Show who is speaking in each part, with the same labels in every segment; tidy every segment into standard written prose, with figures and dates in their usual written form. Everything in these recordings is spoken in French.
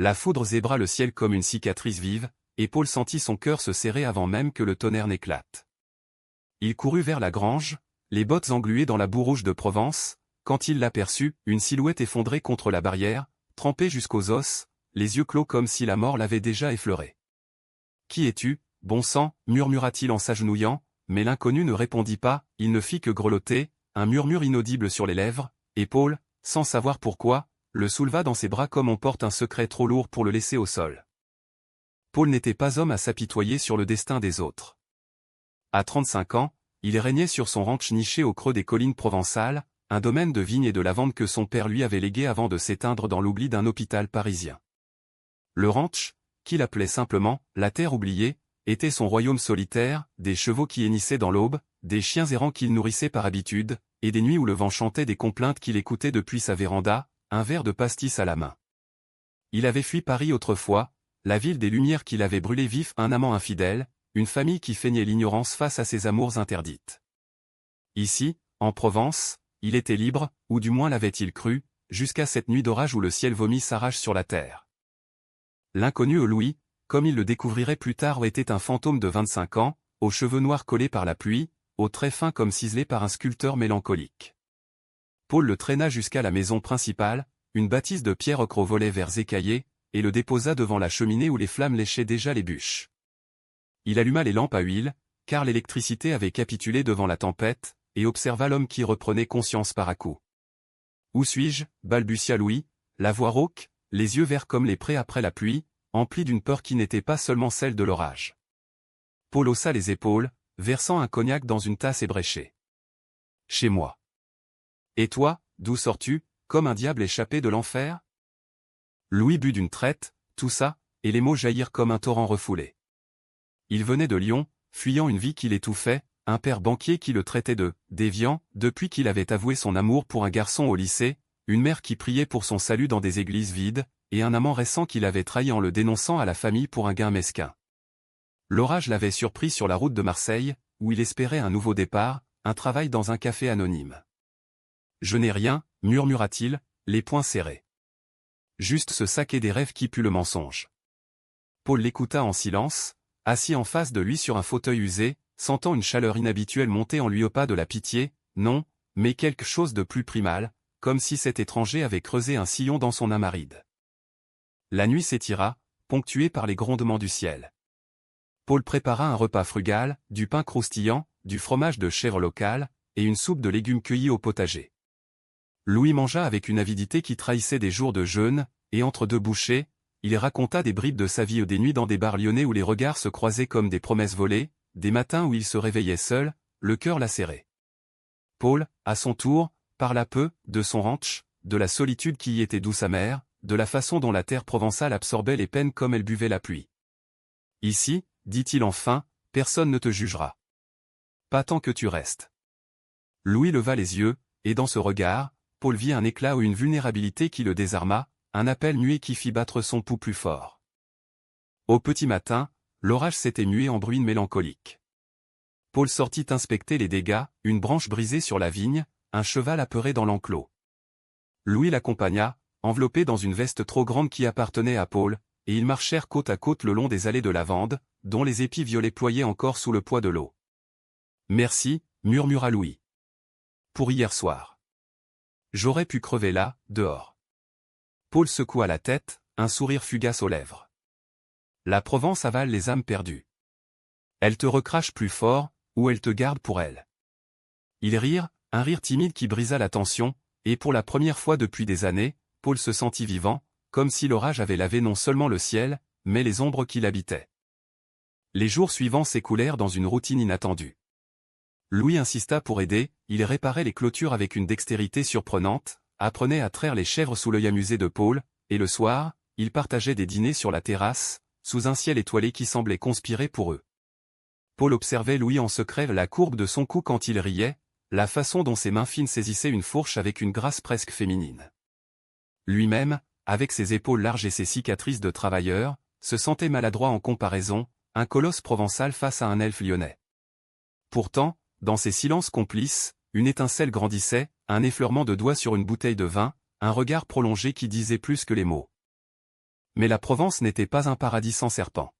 Speaker 1: La foudre zébra le ciel comme une cicatrice vive, et Paul sentit son cœur se serrer avant même que le tonnerre n'éclate. Il courut vers la grange, les bottes engluées dans la boue rouge de Provence, quand il l'aperçut, une silhouette effondrée contre la barrière, trempée jusqu'aux os, les yeux clos comme si la mort l'avait déjà effleuré. « Qui es-tu, bon sang » murmura-t-il en s'agenouillant, mais l'inconnu ne répondit pas, il ne fit que grelotter, un murmure inaudible sur les lèvres, et Paul, sans savoir pourquoi, le souleva dans ses bras comme on porte un secret trop lourd pour le laisser au sol. Paul n'était pas homme à s'apitoyer sur le destin des autres. À 35 ans, il régnait sur son ranch niché au creux des collines provençales, un domaine de vignes et de lavande que son père lui avait légué avant de s'éteindre dans l'oubli d'un hôpital parisien. Le ranch, qu'il appelait simplement « la terre oubliée », était son royaume solitaire, des chevaux qui hennissaient dans l'aube, des chiens errants qu'il nourrissait par habitude, et des nuits où le vent chantait des complaintes qu'il écoutait depuis sa véranda, un verre de pastis à la main. Il avait fui Paris autrefois, la ville des lumières qu'il avait brûlé vif, un amant infidèle, une famille qui feignait l'ignorance face à ses amours interdites. Ici, en Provence, il était libre, ou du moins l'avait-il cru, jusqu'à cette nuit d'orage où le ciel vomit s'arrache sur la terre. L'inconnu Louis, comme il le découvrirait plus tard, était un fantôme de 25 ans, aux cheveux noirs collés par la pluie, aux traits fins comme ciselés par un sculpteur mélancolique. Paul le traîna jusqu'à la maison principale, une bâtisse de pierre ocre aux volets verts écaillés, et le déposa devant la cheminée où les flammes léchaient déjà les bûches. Il alluma les lampes à huile, car l'électricité avait capitulé devant la tempête, et observa l'homme qui reprenait conscience par à-coups. « Où suis-je » balbutia Louis, la voix rauque, les yeux verts comme les prés après la pluie, emplis d'une peur qui n'était pas seulement celle de l'orage. Paul haussa les épaules, versant un cognac dans une tasse ébréchée. « Chez moi. »« Et toi, d'où sors-tu, comme un diable échappé de l'enfer » Louis but d'une traite, toussa, et les mots jaillirent comme un torrent refoulé. Il venait de Lyon, fuyant une vie qui l'étouffait, un père banquier qui le traitait de « déviant » depuis qu'il avait avoué son amour pour un garçon au lycée, une mère qui priait pour son salut dans des églises vides, et un amant récent qu'il avait trahi en le dénonçant à la famille pour un gain mesquin. L'orage l'avait surpris sur la route de Marseille, où il espérait un nouveau départ, un travail dans un café anonyme. « Je n'ai rien » murmura-t-il, les poings serrés. Juste ce saké des rêves qui pue le mensonge. Paul l'écouta en silence, assis en face de lui sur un fauteuil usé, sentant une chaleur inhabituelle monter en lui au pas de la pitié, non, mais quelque chose de plus primal, comme si cet étranger avait creusé un sillon dans son âme aride. La nuit s'étira, ponctuée par les grondements du ciel. Paul prépara un repas frugal, du pain croustillant, du fromage de chèvre local, et une soupe de légumes cueillis au potager. Louis mangea avec une avidité qui trahissait des jours de jeûne, et entre deux bouchées, il raconta des bribes de sa vie, des nuits dans des bars lyonnais où les regards se croisaient comme des promesses volées, des matins où il se réveillait seul, le cœur lacéré. Paul, à son tour, parla peu, de son ranch, de la solitude qui y était douce amère, de la façon dont la terre provençale absorbait les peines comme elle buvait la pluie. « Ici, dit-il enfin, personne ne te jugera. Pas tant que tu restes. » Louis leva les yeux, et dans ce regard, Paul vit un éclat ou une vulnérabilité qui le désarma, un appel muet qui fit battre son pouls plus fort. Au petit matin, l'orage s'était mué en bruine mélancolique. Paul sortit inspecter les dégâts, une branche brisée sur la vigne, un cheval apeuré dans l'enclos. Louis l'accompagna, enveloppé dans une veste trop grande qui appartenait à Paul, et ils marchèrent côte à côte le long des allées de lavande, dont les épis violets ployaient encore sous le poids de l'eau. « Merci » murmura Louis. « Pour hier soir. J'aurais pu crever là, dehors. » Paul secoua la tête, un sourire fugace aux lèvres. « La Provence avale les âmes perdues. Elle te recrache plus fort, ou elle te garde pour elle. » Ils rirent, un rire timide qui brisa la tension, et pour la première fois depuis des années, Paul se sentit vivant, comme si l'orage avait lavé non seulement le ciel, mais les ombres qui l'habitaient. Les jours suivants s'écoulèrent dans une routine inattendue. Louis insista pour aider, il réparait les clôtures avec une dextérité surprenante, apprenait à traire les chèvres sous l'œil amusé de Paul, et le soir, ils partageaient des dîners sur la terrasse, sous un ciel étoilé qui semblait conspirer pour eux. Paul observait Louis en secret, la courbe de son cou quand il riait, la façon dont ses mains fines saisissaient une fourche avec une grâce presque féminine. Lui-même, avec ses épaules larges et ses cicatrices de travailleur, se sentait maladroit en comparaison, un colosse provençal face à un elfe lyonnais. Pourtant, dans ces silences complices, une étincelle grandissait, un effleurement de doigts sur une bouteille de vin, un regard prolongé qui disait plus que les mots. Mais la Provence n'était pas un paradis sans serpents.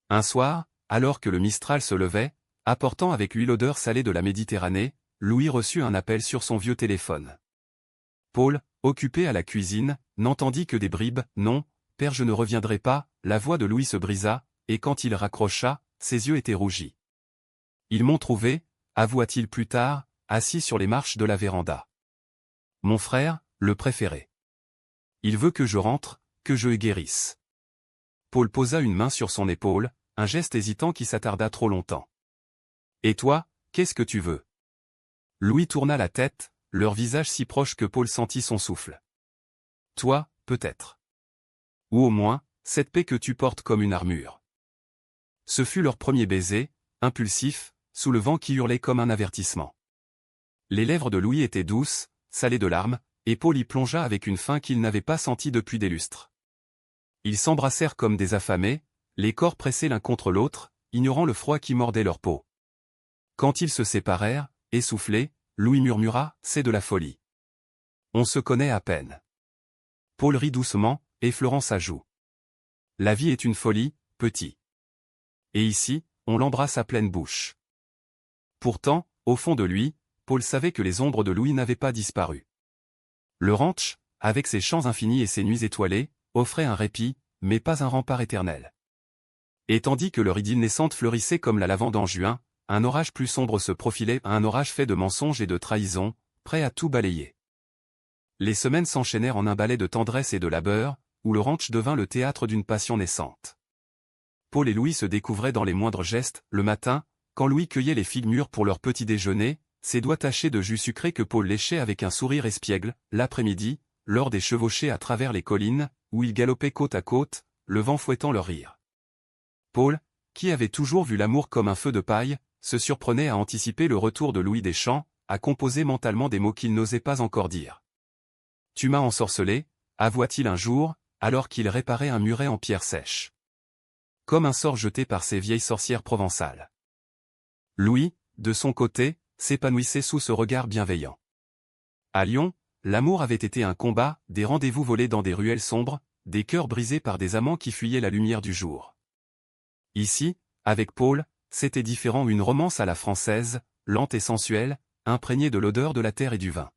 Speaker 1: Un soir, alors que le Mistral se levait, apportant avec lui l'odeur salée de la Méditerranée, Louis reçut un appel sur son vieux téléphone. Paul, occupé à la cuisine, n'entendit que des bribes. « Non, père, je ne reviendrai pas », la voix de Louis se brisa, et quand il raccrocha, ses yeux étaient rougis. « Ils m'ont trouvé », avoua-t-il plus tard, assis sur les marches de la véranda. « Mon frère, le préféré. Il veut que je rentre, que je guérisse. » Paul posa une main sur son épaule, un geste hésitant qui s'attarda trop longtemps. « Et toi, qu'est-ce que tu veux ?» Louis tourna la tête, leur visage si proche que Paul sentit son souffle. « Toi, peut-être. Ou au moins, cette paix que tu portes comme une armure. » Ce fut leur premier baiser, impulsif, sous le vent qui hurlait comme un avertissement. Les lèvres de Louis étaient douces, salées de larmes, et Paul y plongea avec une faim qu'il n'avait pas sentie depuis des lustres. Ils s'embrassèrent comme des affamés, les corps pressés l'un contre l'autre, ignorant le froid qui mordait leur peau. Quand ils se séparèrent, essoufflés, Louis murmura « C'est de la folie. On se connaît à peine. » Paul rit doucement, effleurant sa joue. « La vie est une folie, petit. » Et ici, on l'embrasse à pleine bouche. Pourtant, au fond de lui, Paul savait que les ombres de Louis n'avaient pas disparu. Le ranch, avec ses champs infinis et ses nuits étoilées, offrait un répit, mais pas un rempart éternel. Et tandis que leur idylle naissante fleurissait comme la lavande en juin, un orage plus sombre se profilait, un orage fait de mensonges et de trahisons, prêt à tout balayer. Les semaines s'enchaînèrent en un ballet de tendresse et de labeur, où le ranch devint le théâtre d'une passion naissante. Paul et Louis se découvraient dans les moindres gestes. Le matin, quand Louis cueillait les figues mûres pour leur petit déjeuner, ses doigts tachés de jus sucré que Paul léchait avec un sourire espiègle. L'après-midi, lors des chevauchées à travers les collines, où ils galopaient côte à côte, le vent fouettant leur rire. Paul, qui avait toujours vu l'amour comme un feu de paille, se surprenait à anticiper le retour de Louis des Champs, à composer mentalement des mots qu'il n'osait pas encore dire. « Tu m'as ensorcelé », avoua-t-il un jour, alors qu'il réparait un muret en pierre sèche. Comme un sort jeté par ces vieilles sorcières provençales. Louis, de son côté, s'épanouissait sous ce regard bienveillant. À Lyon, l'amour avait été un combat, des rendez-vous volés dans des ruelles sombres, des cœurs brisés par des amants qui fuyaient la lumière du jour. Ici, avec Paul, c'était différent, une romance à la française, lente et sensuelle, imprégnée de l'odeur de la terre et du vin.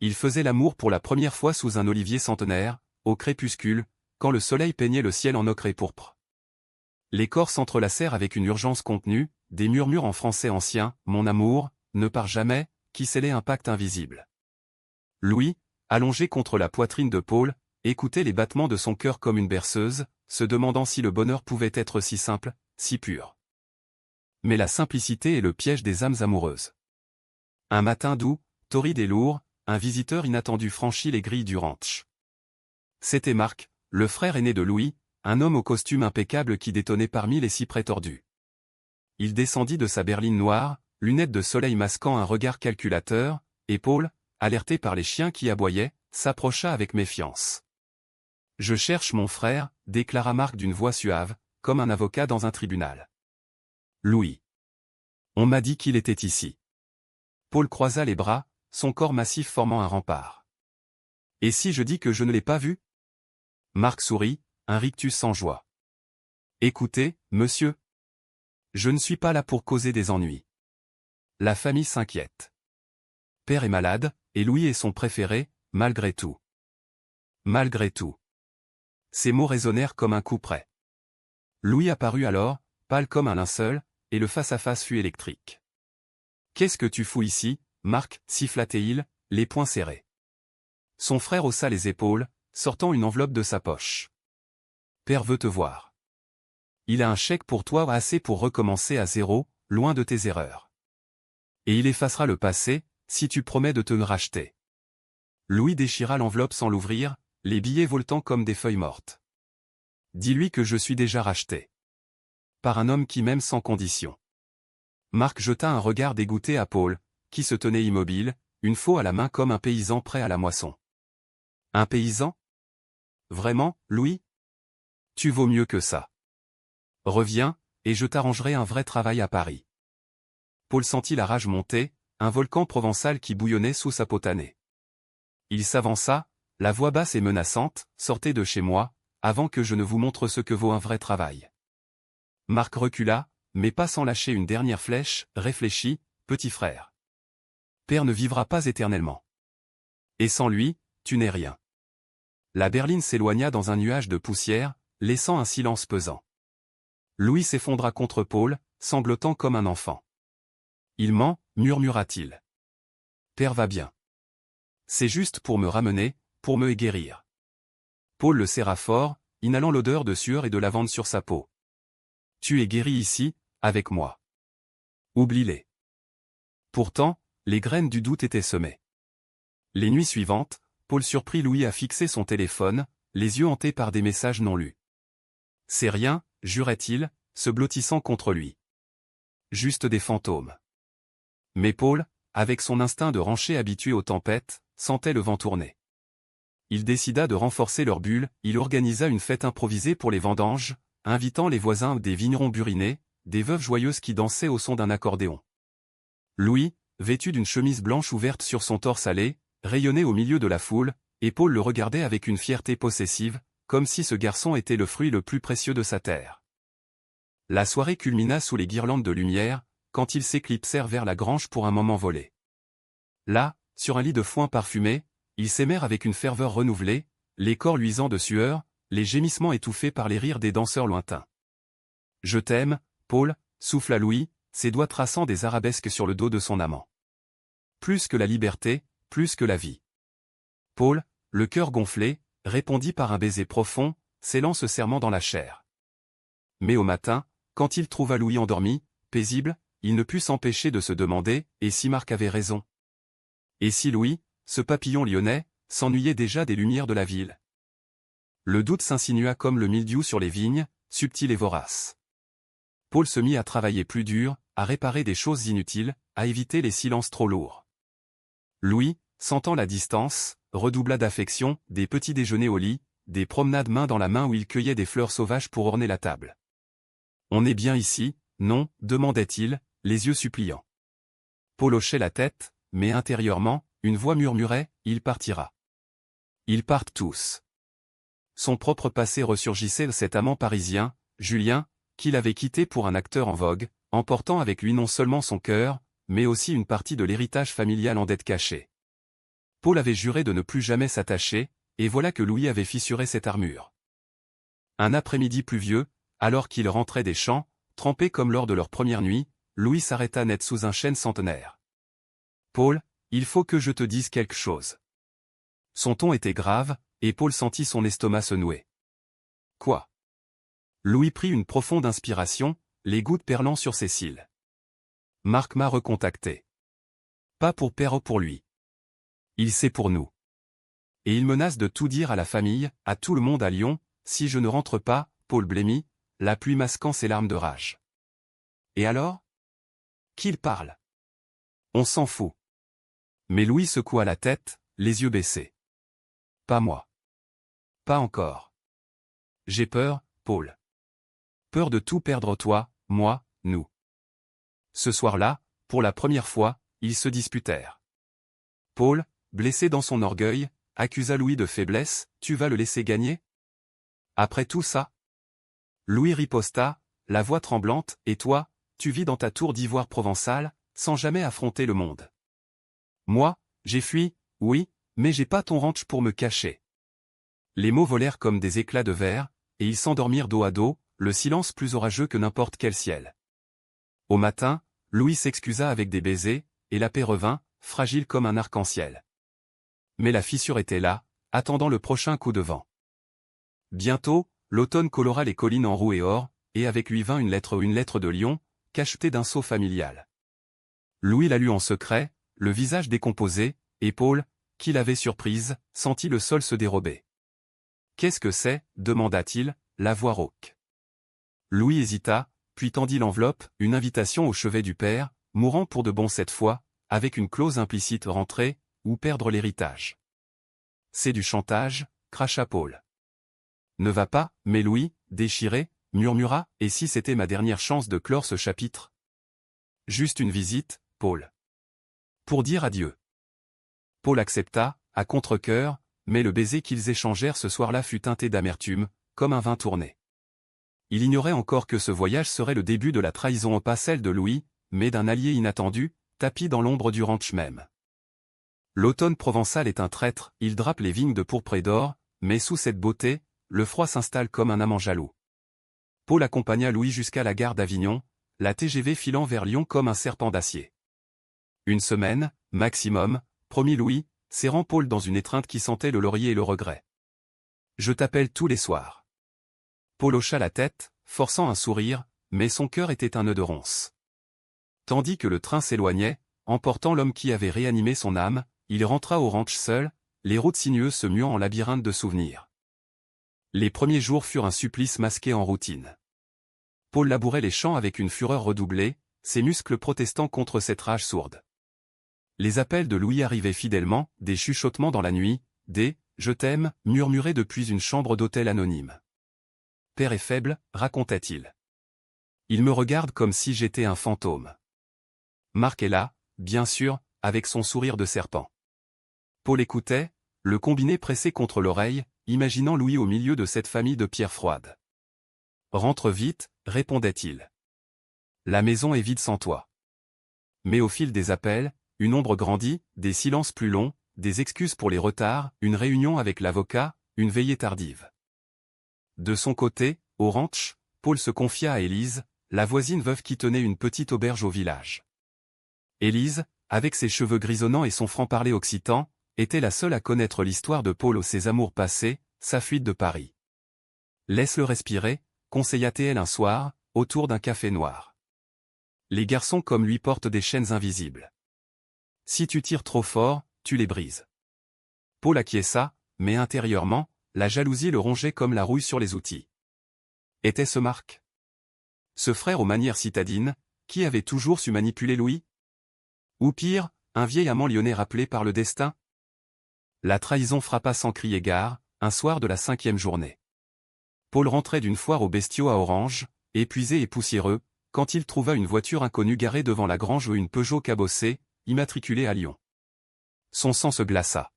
Speaker 1: Ils faisaient l'amour pour la première fois sous un olivier centenaire, au crépuscule, quand le soleil peignait le ciel en ocre et pourpre. Les corps s'entrelacèrent avec une urgence contenue, des murmures en français ancien, « Mon amour, ne pars jamais », qui scellaient un pacte invisible. Louis, allongé contre la poitrine de Paul, écoutait les battements de son cœur comme une berceuse, se demandant si le bonheur pouvait être si simple, si pur. Mais la simplicité est le piège des âmes amoureuses. Un matin doux, torride et lourd, un visiteur inattendu franchit les grilles du ranch. C'était Marc, le frère aîné de Louis, un homme au costume impeccable qui détonnait parmi les cyprès tordus. Il descendit de sa berline noire, lunettes de soleil masquant un regard calculateur, et Paul, alerté par les chiens qui aboyaient, s'approcha avec méfiance. « Je cherche mon frère », déclara Marc d'une voix suave, comme un avocat dans un tribunal. « Louis. On m'a dit qu'il était ici. » Paul croisa les bras, son corps massif formant un rempart. « Et si je dis que je ne l'ai pas vu ?» Marc sourit, un rictus sans joie. « Écoutez, monsieur. Je ne suis pas là pour causer des ennuis. La famille s'inquiète. Père est malade, et Louis est son préféré, malgré tout. Malgré tout. » Ces mots résonnèrent comme un coup près. Louis apparut alors, pâle comme un linceul, et le face-à-face fut électrique. « Qu'est-ce que tu fous ici, Marc » siffla-t-il, les poings serrés. Son frère haussa les épaules, sortant une enveloppe de sa poche. « Père veut te voir. Il a un chèque pour toi, assez pour recommencer à zéro, loin de tes erreurs. Et il effacera le passé, si tu promets de te racheter. » Louis déchira l'enveloppe sans l'ouvrir, les billets voletant comme des feuilles mortes. « Dis-lui que je suis déjà racheté. Par un homme qui m'aime sans condition. » Marc jeta un regard dégoûté à Paul, qui se tenait immobile, une faux à la main comme un paysan prêt à la moisson. « Un paysan ? Vraiment, Louis ? Tu vaux mieux que ça. Reviens, et je t'arrangerai un vrai travail à Paris. » Paul sentit la rage monter, un volcan provençal qui bouillonnait sous sa peau tannée. Il s'avança, la voix basse et menaçante, « Sortez de chez moi, avant que je ne vous montre ce que vaut un vrai travail. Marc recula, mais pas sans lâcher une dernière flèche, réfléchit, petit frère. Père ne vivra pas éternellement. Et sans lui, tu n'es rien. La berline s'éloigna dans un nuage de poussière, laissant un silence pesant. Louis s'effondra contre Paul, sanglotant comme un enfant. Il ment, murmura-t-il. Père va bien. C'est juste pour me ramener, pour me guérir. Paul le serra fort, inhalant l'odeur de sueur et de lavande sur sa peau. Tu es guéri ici, avec moi. Oublie-les. Pourtant, les graines du doute étaient semées. Les nuits suivantes, Paul surprit Louis à fixer son téléphone, les yeux hantés par des messages non lus. C'est rien, jurait-il, se blottissant contre lui. Juste des fantômes. Mais Paul, avec son instinct de rancher habitué aux tempêtes, sentait le vent tourner. Il décida de renforcer leur bulle, il organisa une fête improvisée pour les vendanges, invitant les voisins des vignerons burinés, des veuves joyeuses qui dansaient au son d'un accordéon. Louis, vêtu d'une chemise blanche ouverte sur son torse allé, rayonnait au milieu de la foule, et Paul le regardait avec une fierté possessive, comme si ce garçon était le fruit le plus précieux de sa terre. La soirée culmina sous les guirlandes de lumière, quand ils s'éclipsèrent vers la grange pour un moment volé. Là, sur un lit de foin parfumé, ils s'aimèrent avec une ferveur renouvelée, les corps luisants de sueur, les gémissements étouffés par les rires des danseurs lointains. « Je t'aime, Paul », souffla Louis, ses doigts traçant des arabesques sur le dos de son amant. Plus que la liberté, plus que la vie. Paul, le cœur gonflé, répondit par un baiser profond, scellant ce serment dans la chair. Mais au matin, quand il trouva Louis endormi, paisible, il ne put s'empêcher de se demander, et si Marc avait raison? Et si Louis, ce papillon lyonnais, s'ennuyait déjà des lumières de la ville? Le doute s'insinua comme le mildiou sur les vignes, subtil et vorace. Paul se mit à travailler plus dur, à réparer des choses inutiles, à éviter les silences trop lourds. Louis, sentant la distance, redoubla d'affection, des petits déjeuners au lit, des promenades main dans la main où il cueillait des fleurs sauvages pour orner la table. « On est bien ici, non » demandait-il, les yeux suppliants. Paul hochait la tête, mais intérieurement, une voix murmurait, « Il partira. » Ils partent tous. Son propre passé ressurgissait de cet amant parisien, Julien, qu'il avait quitté pour un acteur en vogue, emportant avec lui non seulement son cœur, mais aussi une partie de l'héritage familial en dette cachée. Paul avait juré de ne plus jamais s'attacher, et voilà que Louis avait fissuré cette armure. Un après-midi pluvieux, alors qu'il rentrait des champs, trempé comme lors de leur première nuit, Louis s'arrêta net sous un chêne centenaire. « Paul, il faut que je te dise quelque chose. » Son ton était grave, et Paul sentit son estomac se nouer. « Quoi ?» Louis prit une profonde inspiration, les gouttes perlant sur ses cils. « Marc m'a recontacté. Pas pour Père ou pour lui. Il sait pour nous. Et il menace de tout dire à la famille, à tout le monde à Lyon, si je ne rentre pas. » Paul blêmit, la pluie masquant ses larmes de rage. « Et alors ? Qu'il parle. On s'en fout. » Mais Louis secoua la tête, les yeux baissés. « Pas moi. Pas encore. J'ai peur, Paul. Peur de tout perdre toi, moi, nous. » Ce soir-là, pour la première fois, ils se disputèrent. Paul, blessé dans son orgueil, accusa Louis de faiblesse, « Tu vas le laisser gagner ? Après tout ça ?» Louis riposta, la voix tremblante, « Et toi, tu vis dans ta tour d'ivoire provençale, sans jamais affronter le monde. Moi, j'ai fui, oui, mais j'ai pas ton ranch pour me cacher. » Les mots volèrent comme des éclats de verre, et ils s'endormirent dos à dos, le silence plus orageux que n'importe quel ciel. Au matin, Louis s'excusa avec des baisers, et la paix revint, fragile comme un arc-en-ciel. Mais la fissure était là, attendant le prochain coup de vent. Bientôt, l'automne colora les collines en roux et or, et avec lui vint une lettre de Lyon, cachetée d'un sceau familial. Louis la lut en secret, le visage décomposé, et Paul, qui l'avait surprise, sentit le sol se dérober. « Qu'est-ce que c'est » demanda-t-il, la voix rauque. Louis hésita, puis tendit l'enveloppe, une invitation au chevet du père, mourant pour de bon cette fois, avec une clause implicite « rentrer » ou perdre l'héritage. « C'est du chantage » cracha Paul. « Ne va pas, mais Louis, déchiré, murmura, « Et si c'était ma dernière chance de clore ce chapitre ? Juste une visite, Paul. Pour dire adieu. » Paul accepta, à contre-cœur, mais le baiser qu'ils échangèrent ce soir-là fut teinté d'amertume, comme un vin tourné. Il ignorait encore que ce voyage serait le début de la trahison, pas celle de Louis, mais d'un allié inattendu, tapi dans l'ombre du ranch même. L'automne provençal est un traître, il drape les vignes de pourpre et d'or, mais sous cette beauté, le froid s'installe comme un amant jaloux. Paul accompagna Louis jusqu'à la gare d'Avignon, la TGV filant vers Lyon comme un serpent d'acier. Une semaine, maximum, promit Louis, serrant Paul dans une étreinte qui sentait le laurier et le regret. Je t'appelle tous les soirs. Paul hocha la tête, forçant un sourire, mais son cœur était un nœud de ronce. Tandis que le train s'éloignait, emportant l'homme qui avait réanimé son âme, il rentra au ranch seul, les routes sinueuses se muant en labyrinthe de souvenirs. Les premiers jours furent un supplice masqué en routine. Paul labourait les champs avec une fureur redoublée, ses muscles protestant contre cette rage sourde. Les appels de Louis arrivaient fidèlement, des chuchotements dans la nuit, des « je t'aime » murmurés depuis une chambre d'hôtel anonyme. « Père est faible », racontait-il. Il me regarde comme si j'étais un fantôme. Marc est là, bien sûr, avec son sourire de serpent. Paul écoutait, le combiné pressé contre l'oreille, imaginant Louis au milieu de cette famille de pierres froides. « Rentre vite », répondait-il. « La maison est vide sans toi. » Mais au fil des appels, une ombre grandit, des silences plus longs, des excuses pour les retards, une réunion avec l'avocat, une veillée tardive. De son côté, au ranch, Paul se confia à Élise, la voisine veuve qui tenait une petite auberge au village. Élise, avec ses cheveux grisonnants et son franc-parler occitan, était la seule à connaître l'histoire de Paul, ses amours passés, sa fuite de Paris. « Laisse-le respirer », conseilla-t-elle un soir, autour d'un café noir. Les garçons comme lui portent des chaînes invisibles. Si tu tires trop fort, tu les brises. Paul acquiesça, mais intérieurement, la jalousie le rongeait comme la rouille sur les outils. Était-ce Marc? Ce frère aux manières citadines, qui avait toujours su manipuler Louis? Ou pire, un vieil amant lyonnais rappelé par le destin? La trahison frappa sans crier gare, un soir de la 5e journée. Paul rentrait d'une foire aux bestiaux à Orange, épuisé et poussiéreux, quand il trouva une voiture inconnue garée devant la grange ou une Peugeot cabossée, immatriculée à Lyon. Son sang se glaça.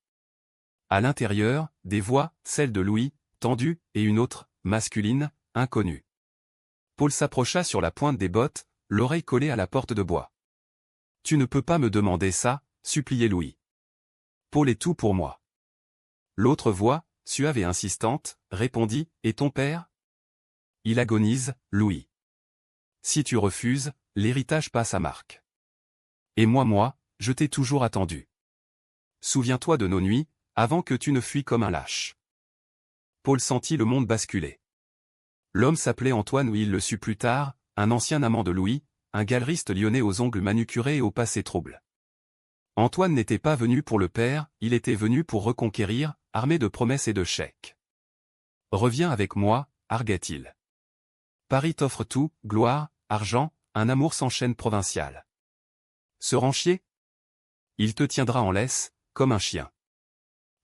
Speaker 1: À l'intérieur, des voix, celle de Louis, tendue, et une autre, masculine, inconnue. Paul s'approcha sur la pointe des bottes, l'oreille collée à la porte de bois. « Tu ne peux pas me demander ça », suppliait Louis. « Paul est tout pour moi. » L'autre voix, suave et insistante, répondit, « Et ton père ?» Il agonise, Louis. Si tu refuses, l'héritage passe à Marc. Et moi, je t'ai toujours attendu. Souviens-toi de nos nuits, avant que tu ne fuis comme un lâche. Paul sentit le monde basculer. L'homme s'appelait Antoine ou il le sut plus tard, un ancien amant de Louis, un galeriste lyonnais aux ongles manucurés et au passé trouble. Antoine n'était pas venu pour le père, il était venu pour reconquérir, armé de promesses et de chèques. « Reviens avec moi », arguait-il. Paris t'offre tout, gloire, argent, un amour sans chaîne provinciale. Ce ranchier? Il te tiendra en laisse, comme un chien.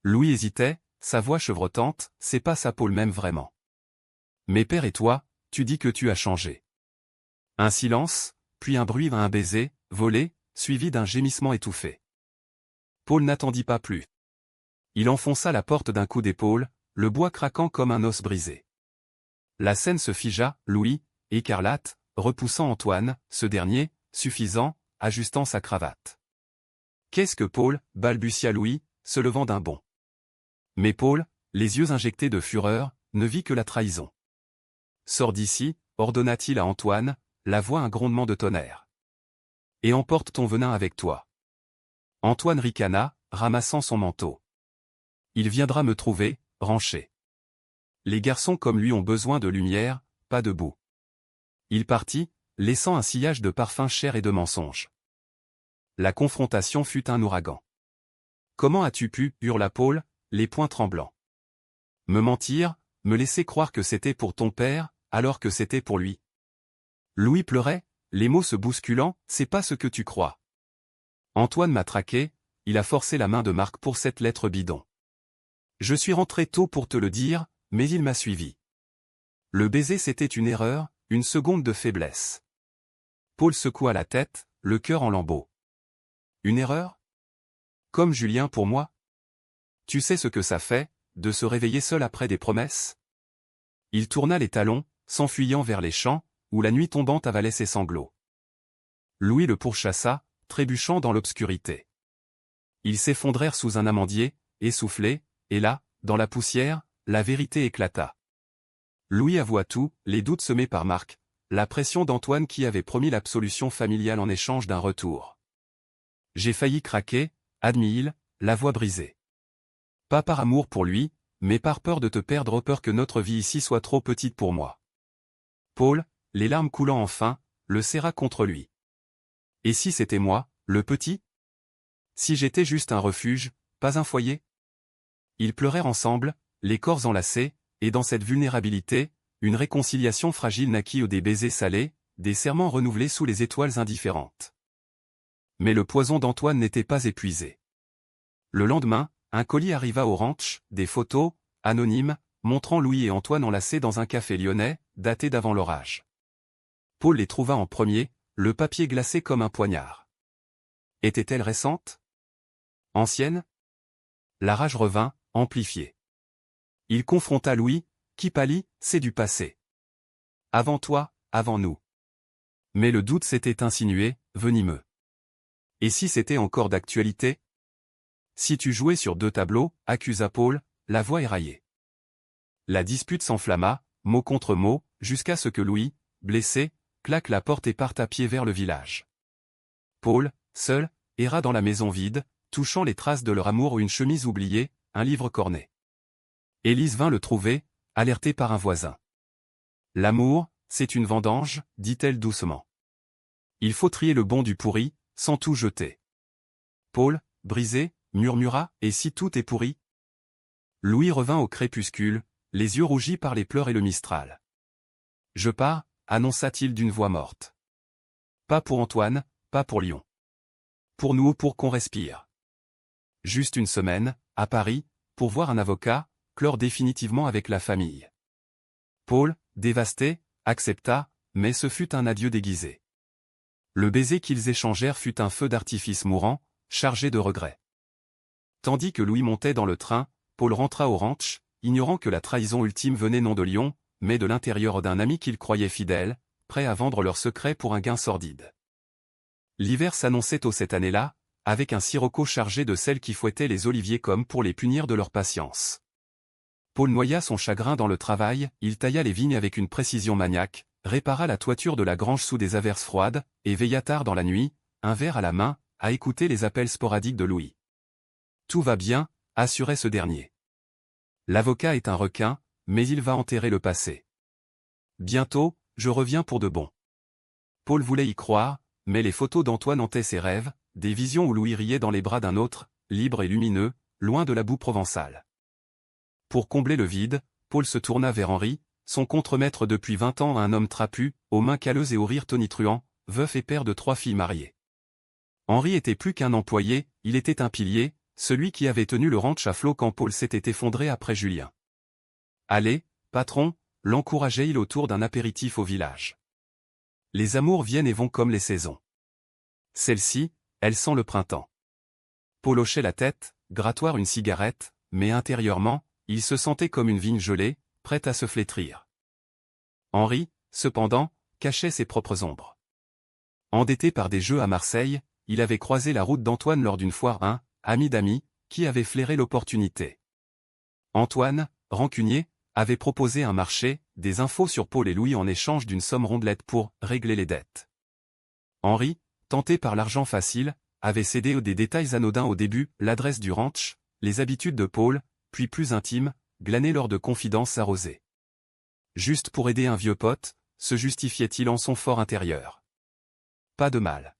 Speaker 1: Louis hésitait, sa voix chevrotante, c'est pas ça Paul même vraiment. Mais père et toi, tu dis que tu as changé. Un silence, puis un bruit, un baiser, volé, suivi d'un gémissement étouffé. Paul n'attendit pas plus. Il enfonça la porte d'un coup d'épaule, le bois craquant comme un os brisé. La scène se figea, Louis, écarlate, repoussant Antoine, ce dernier, suffisant, ajustant sa cravate. « Qu'est-ce que Paul » balbutia Louis, se levant d'un bond. Mais Paul, les yeux injectés de fureur, ne vit que la trahison. « Sors d'ici » ordonna-t-il à Antoine, la voix un grondement de tonnerre. « Et emporte ton venin avec toi. » Antoine ricana, ramassant son manteau. « Il viendra me trouver, ranché. Les garçons comme lui ont besoin de lumière, pas de boue. » Il partit, laissant un sillage de parfums chers et de mensonges. La confrontation fut un ouragan. « Comment as-tu pu » hurla Paul, les poings tremblants. « Me mentir, me laisser croire que c'était pour ton père, alors que c'était pour lui. » Louis pleurait, les mots se bousculant, « C'est pas ce que tu crois. » Antoine m'a traqué, il a forcé la main de Marc pour cette lettre bidon. Je suis rentré tôt pour te le dire, mais il m'a suivi. Le baiser c'était une erreur, une seconde de faiblesse. Paul secoua la tête, le cœur en lambeaux. Une erreur? Comme Julien pour moi? Tu sais ce que ça fait, de se réveiller seul après des promesses? Il tourna les talons, s'enfuyant vers les champs, où la nuit tombante avalait ses sanglots. Louis le pourchassa, trébuchant dans l'obscurité. Ils s'effondrèrent sous un amandier, essoufflés, et là, dans la poussière, la vérité éclata. Louis avoua tout, les doutes semés par Marc, la pression d'Antoine qui avait promis l'absolution familiale en échange d'un retour. J'ai failli craquer, admit-il, la voix brisée. Pas par amour pour lui, mais par peur de te perdre, peur que notre vie ici soit trop petite pour moi. Paul, les larmes coulant enfin, le serra contre lui. Et si c'était moi, le petit? Si j'étais juste un refuge, pas un foyer? Ils pleurèrent ensemble, les corps enlacés, et dans cette vulnérabilité, une réconciliation fragile naquit, des baisers salés, des serments renouvelés sous les étoiles indifférentes. Mais le poison d'Antoine n'était pas épuisé. Le lendemain, un colis arriva au ranch, des photos, anonymes, montrant Louis et Antoine enlacés dans un café lyonnais, daté d'avant l'orage. Paul les trouva en premier, le papier glacé comme un poignard. Était-elle récente? Ancienne? La rage revint, amplifiée. Il confronta Louis, qui pâlit, c'est du passé. Avant toi, avant nous. Mais le doute s'était insinué, venimeux. Et si c'était encore d'actualité? Si tu jouais sur deux tableaux, accusa Paul, la voix éraillée. La dispute s'enflamma, mot contre mot, jusqu'à ce que Louis, blessé, claque la porte et parte à pied vers le village. Paul, seul, erra dans la maison vide, touchant les traces de leur amour, une chemise oubliée, un livre corné. Élise vint le trouver, alertée par un voisin. L'amour, c'est une vendange, dit-elle doucement. Il faut trier le bon du pourri, sans tout jeter. Paul, brisé, murmura, et si tout est pourri? Louis revint au crépuscule, les yeux rougis par les pleurs et le mistral. Je pars, annonça-t-il d'une voix morte. Pas pour Antoine, pas pour Lyon. Pour nous, pour qu'on respire. Juste une semaine, à Paris, pour voir un avocat, clore définitivement avec la famille. Paul, dévasté, accepta, mais ce fut un adieu déguisé. Le baiser qu'ils échangèrent fut un feu d'artifice mourant, chargé de regrets. Tandis que Louis montait dans le train, Paul rentra au ranch, ignorant que la trahison ultime venait non de Lyon, mais de l'intérieur d'un ami qu'il croyait fidèle, prêt à vendre leur secret pour un gain sordide. L'hiver s'annonçait tôt cette année-là, avec un sirocco chargé de sel qui fouettait les oliviers comme pour les punir de leur patience. Paul noya son chagrin dans le travail, il tailla les vignes avec une précision maniaque, répara la toiture de la grange sous des averses froides, et veilla tard dans la nuit, un verre à la main, à écouter les appels sporadiques de Louis. Tout va bien, assurait ce dernier. L'avocat est un requin, mais il va enterrer le passé. Bientôt, je reviens pour de bon. Paul voulait y croire, mais les photos d'Antoine hantaient ses rêves, des visions où Louis riait dans les bras d'un autre, libre et lumineux, loin de la boue provençale. Pour combler le vide, Paul se tourna vers Henri, son contremaître depuis 20 ans, un homme trapu, aux mains calleuses et au rire tonitruant, veuf et père de 3 filles mariées. Henri était plus qu'un employé, il était un pilier, celui qui avait tenu le ranch à flot quand Paul s'était effondré après Julien. Allez, patron, l'encourageait-il autour d'un apéritif au village. Les amours viennent et vont comme les saisons. Celle-ci, elle sent le printemps. Paul hochait la tête, grattoir une cigarette, mais intérieurement, il se sentait comme une vigne gelée, prête à se flétrir. Henri, cependant, cachait ses propres ombres. Endetté par des jeux à Marseille, il avait croisé la route d'Antoine lors d'une foire, un ami d'amis, qui avait flairé l'opportunité. Antoine, rancunier, avait proposé un marché, des infos sur Paul et Louis en échange d'une somme rondelette pour régler les dettes. Henri, tenté par l'argent facile, avait cédé des détails anodins au début, l'adresse du ranch, les habitudes de Paul, puis plus intimes, glanées lors de confidences arrosées. Juste pour aider un vieux pote, se justifiait-il en son fort intérieur. Pas de mal.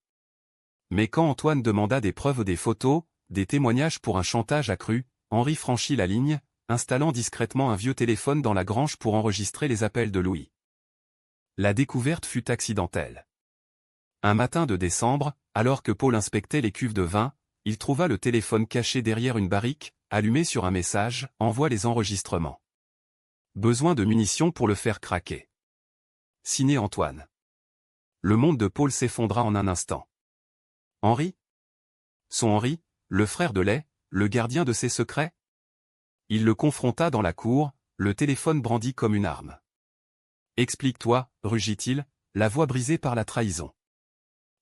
Speaker 1: Mais quand Antoine demanda des preuves, des photos, des témoignages pour un chantage accru, Henri franchit la ligne, installant discrètement un vieux téléphone dans la grange pour enregistrer les appels de Louis. La découverte fut accidentelle. Un matin de décembre, alors que Paul inspectait les cuves de vin, il trouva le téléphone caché derrière une barrique, allumé sur un message, envoie les enregistrements. Besoin de munitions pour le faire craquer. Signé Antoine. Le monde de Paul s'effondra en un instant. Henri? Son Henri, le frère de lait, le gardien de ses secrets? Il le confronta dans la cour, le téléphone brandi comme une arme. Explique-toi, rugit-il, la voix brisée par la trahison.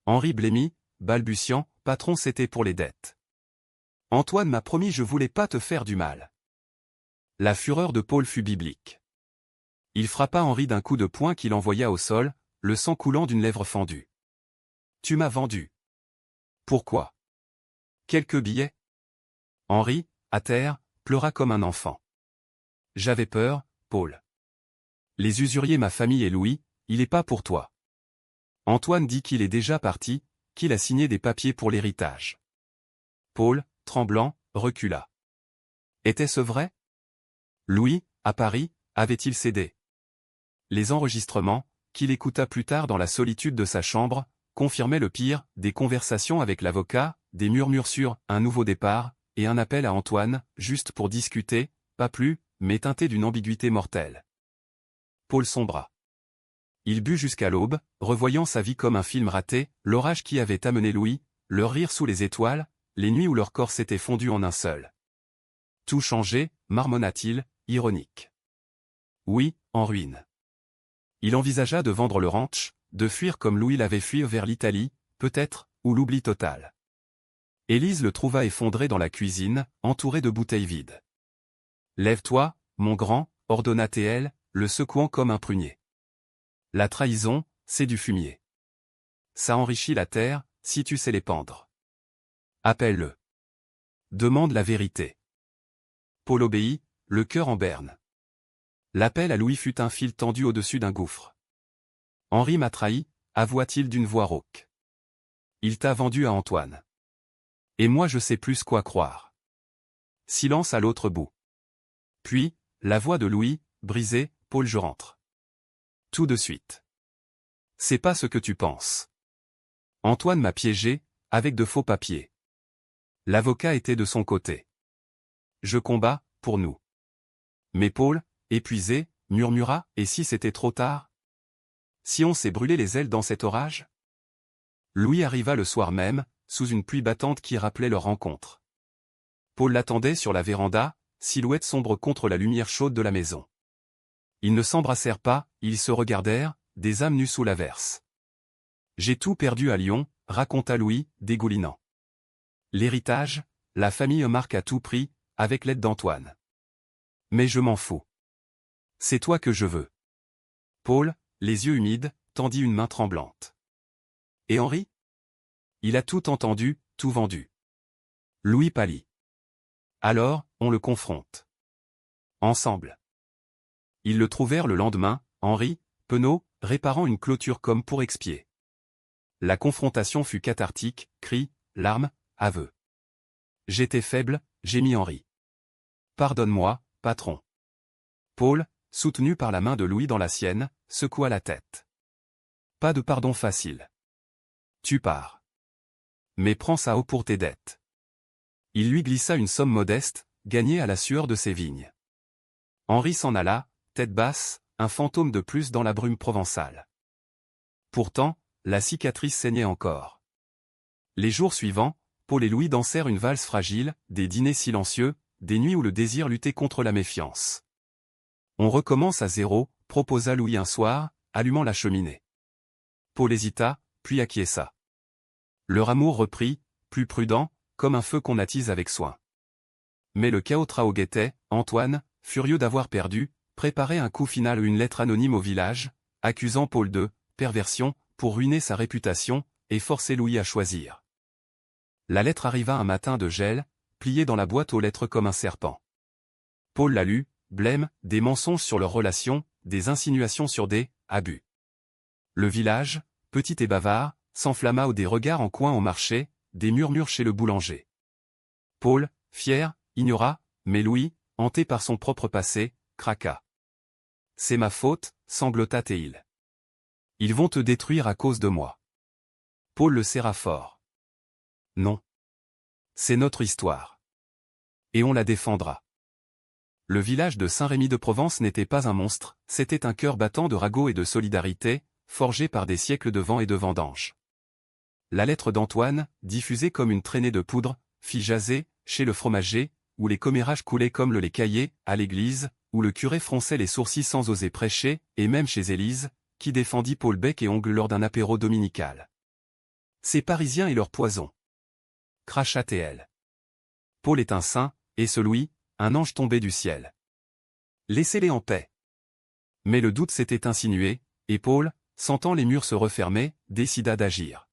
Speaker 1: Henri blêmit, balbutiant, patron, c'était pour les dettes. Antoine m'a promis, je voulais pas te faire du mal. La fureur de Paul fut biblique. Il frappa Henri d'un coup de poing qui l'envoya au sol, le sang coulant d'une lèvre fendue. Tu m'as vendu. Pourquoi? Quelques billets? Henri, à terre, pleura comme un enfant. J'avais peur, Paul. Les usuriers, ma famille et Louis, il est pas pour toi. Antoine dit qu'il est déjà parti, qu'il a signé des papiers pour l'héritage. Paul, tremblant, recula. Était-ce vrai? Louis, à Paris, avait-il cédé? Les enregistrements, qu'il écouta plus tard dans la solitude de sa chambre, confirmaient le pire, des conversations avec l'avocat, des murmures sur « un nouveau départ » et un appel à Antoine, juste pour discuter, pas plus, mais teinté d'une ambiguïté mortelle. Paul sombra. Il but jusqu'à l'aube, revoyant sa vie comme un film raté, l'orage qui avait amené Louis, leur rire sous les étoiles, les nuits où leur corps s'était fondu en un seul. Tout changé, marmonna-t-il, ironique. Oui, en ruine. Il envisagea de vendre le ranch, de fuir comme Louis l'avait fui vers l'Italie, peut-être, ou l'oubli total. Élise le trouva effondré dans la cuisine, entouré de bouteilles vides. « Lève-toi, mon grand », ordonna T.L., le secouant comme un prunier. La trahison, c'est du fumier. Ça enrichit la terre, si tu sais les pendre. Appelle-le. Demande la vérité. Paul obéit, le cœur en berne. L'appel à Louis fut un fil tendu au-dessus d'un gouffre. Henri m'a trahi, avoua-t-il d'une voix rauque. Il t'a vendu à Antoine. Et moi je sais plus quoi croire. Silence à l'autre bout. Puis, la voix de Louis, brisée, Paul, je rentre. Tout de suite. C'est pas ce que tu penses. Antoine m'a piégé, avec de faux papiers. L'avocat était de son côté. Je combats, pour nous. Mais Paul, épuisé, murmura, et si c'était trop tard? Si on s'est brûlé les ailes dans cet orage? Louis arriva le soir même, sous une pluie battante qui rappelait leur rencontre. Paul l'attendait sur la véranda, silhouette sombre contre la lumière chaude de la maison. Ils ne s'embrassèrent pas, ils se regardèrent, des âmes nues sous l'averse. J'ai tout perdu à Lyon, raconta Louis, dégoulinant. L'héritage, la famille marque à tout prix, avec l'aide d'Antoine. Mais je m'en fous. C'est toi que je veux. Paul, les yeux humides, tendit une main tremblante. Et Henri? Il a tout entendu, tout vendu. Louis pâlit. Alors, on le confronte. Ensemble. Ils le trouvèrent le lendemain, Henri, penaud, réparant une clôture comme pour expier. La confrontation fut cathartique, cris, larmes, aveux. J'étais faible, gémit Henri. Pardonne-moi, patron. Paul, soutenu par la main de Louis dans la sienne, secoua la tête. Pas de pardon facile. Tu pars. Mais prends ça haut pour tes dettes. Il lui glissa une somme modeste, gagnée à la sueur de ses vignes. Henri s'en alla, tête basse, un fantôme de plus dans la brume provençale. Pourtant, la cicatrice saignait encore. Les jours suivants, Paul et Louis dansèrent une valse fragile, des dîners silencieux, des nuits où le désir luttait contre la méfiance. On recommence à zéro, proposa Louis un soir, allumant la cheminée. Paul hésita, puis acquiesça. Leur amour reprit, plus prudent, comme un feu qu'on attise avec soin. Mais le chaos traoguettait, Antoine, furieux d'avoir perdu, préparait un coup final, une lettre anonyme au village, accusant Paul de perversion, pour ruiner sa réputation, et forcer Louis à choisir. La lettre arriva un matin de gel, pliée dans la boîte aux lettres comme un serpent. Paul la lut, blême, des mensonges sur leur relation, des insinuations sur des abus. Le village, petit et bavard, s'enflamma au des regards en coin au marché, des murmures chez le boulanger. Paul, fier, ignora, mais Louis, hanté par son propre passé, craqua. C'est ma faute, sanglota Théil. Ils vont te détruire à cause de moi. Paul le serra fort. Non. C'est notre histoire. Et on la défendra. Le village de Saint-Rémy-de-Provence n'était pas un monstre, c'était un cœur battant de ragots et de solidarité, forgé par des siècles de vent et de vendanges. La lettre d'Antoine, diffusée comme une traînée de poudre, fit jaser, chez le fromager, où les commérages coulaient comme le lait caillé, à l'église, où le curé fronçait les sourcils sans oser prêcher, et même chez Élise, qui défendit Paul bec et ongle lors d'un apéro dominical. Ces Parisiens et leur poison. Cracha T.L. Paul est un saint, et ce Louis, un ange tombé du ciel. Laissez-les en paix. Mais le doute s'était insinué, et Paul, sentant les murs se refermer, décida d'agir.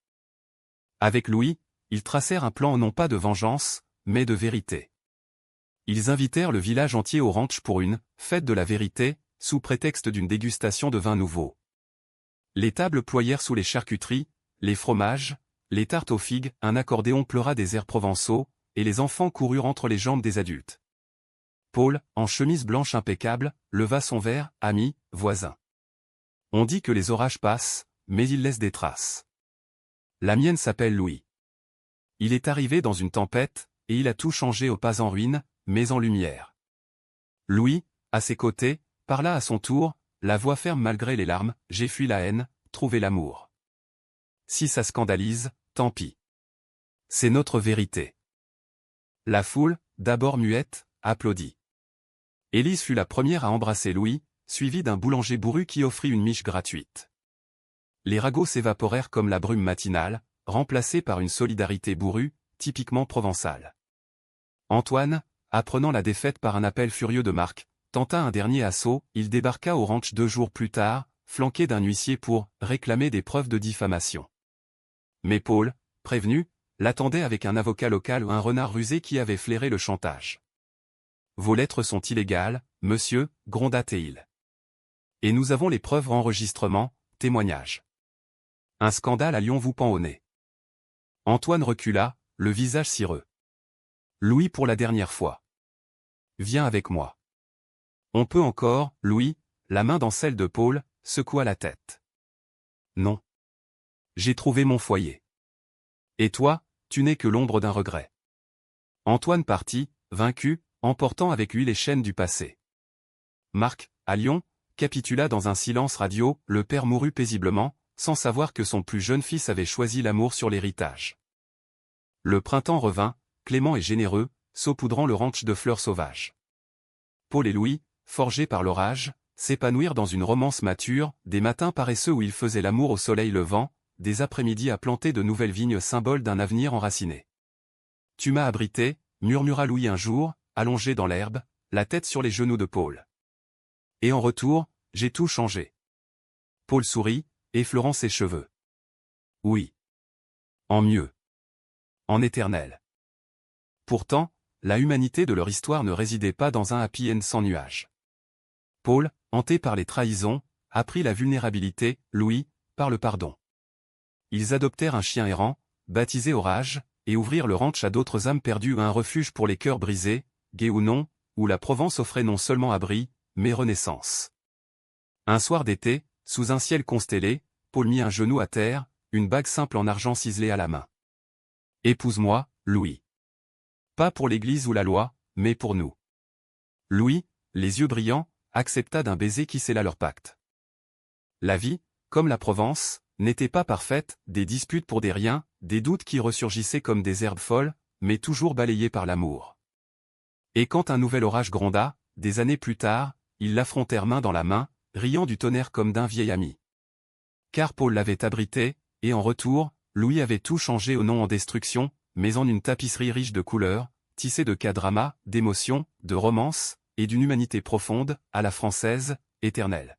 Speaker 1: Avec Louis, ils tracèrent un plan non pas de vengeance, mais de vérité. Ils invitèrent le village entier au ranch pour une « fête de la vérité », sous prétexte d'une dégustation de vin nouveau. Les tables ployèrent sous les charcuteries, les fromages, les tartes aux figues, un accordéon pleura des airs provençaux, et les enfants coururent entre les jambes des adultes. Paul, en chemise blanche impeccable, leva son verre, ami, voisin. On dit que les orages passent, mais ils laissent des traces. La mienne s'appelle Louis. Il est arrivé dans une tempête, et il a tout changé au pas en ruine, mais en lumière. Louis, à ses côtés, parla à son tour, la voix ferme malgré les larmes, « J'ai fui la haine, trouvé l'amour. Si ça scandalise, tant pis. C'est notre vérité. » La foule, d'abord muette, applaudit. Élise fut la première à embrasser Louis, suivie d'un boulanger bourru qui offrit une miche gratuite. Les ragots s'évaporèrent comme la brume matinale, remplacés par une solidarité bourrue, typiquement provençale. Antoine, apprenant la défaite par un appel furieux de Marc, tenta un dernier assaut, il débarqua au ranch 2 jours plus tard, flanqué d'un huissier pour réclamer des preuves de diffamation. Mais Paul, prévenu, l'attendait avec un avocat local ou un renard rusé qui avait flairé le chantage. « Vos lettres sont illégales, monsieur, gronda T.L. Et nous avons les preuves enregistrements, témoignages. Un scandale à Lyon vous pend au nez. » Antoine recula, le visage cireux. Louis pour la dernière fois. Viens avec moi. On peut encore, Louis, la main dans celle de Paul, secoua la tête. Non. J'ai trouvé mon foyer. Et toi, tu n'es que l'ombre d'un regret. Antoine partit, vaincu, emportant avec lui les chaînes du passé. Marc, à Lyon, capitula dans un silence radio, le père mourut paisiblement, sans savoir que son plus jeune fils avait choisi l'amour sur l'héritage. Le printemps revint, clément et généreux, saupoudrant le ranch de fleurs sauvages. Paul et Louis, forgés par l'orage, s'épanouirent dans une romance mature, des matins paresseux où ils faisaient l'amour au soleil levant, des après-midi à planter de nouvelles vignes symboles d'un avenir enraciné. « Tu m'as abrité » murmura Louis un jour, allongé dans l'herbe, la tête sur les genoux de Paul. « Et en retour, j'ai tout changé. » Paul sourit, effleurant ses cheveux. « Oui. En mieux. En éternel. » Pourtant, la humanité de leur histoire ne résidait pas dans un happy end sans nuages. Paul, hanté par les trahisons, apprit la vulnérabilité, Louis, par le pardon. Ils adoptèrent un chien errant, baptisé Orage, et ouvrirent le ranch à d'autres âmes perdues, un refuge pour les cœurs brisés, gays ou non, où la Provence offrait non seulement abri, mais renaissance. Un soir d'été, sous un ciel constellé, Paul mit un genou à terre, une bague simple en argent ciselée à la main. « Épouse-moi, Louis. Pas pour l'Église ou la loi, mais pour nous. » Louis, les yeux brillants, accepta d'un baiser qui scella leur pacte. La vie, comme la Provence, n'était pas parfaite, des disputes pour des riens, des doutes qui ressurgissaient comme des herbes folles, mais toujours balayés par l'amour. Et quand un nouvel orage gronda, des années plus tard, ils l'affrontèrent main dans la main, riant du tonnerre comme d'un vieil ami. Car Paul l'avait abrité, et en retour, Louis avait tout changé au nom en destruction, mais en une tapisserie riche de couleurs, tissée de K-dramas, d'émotions, de romances, et d'une humanité profonde, à la française, éternelle.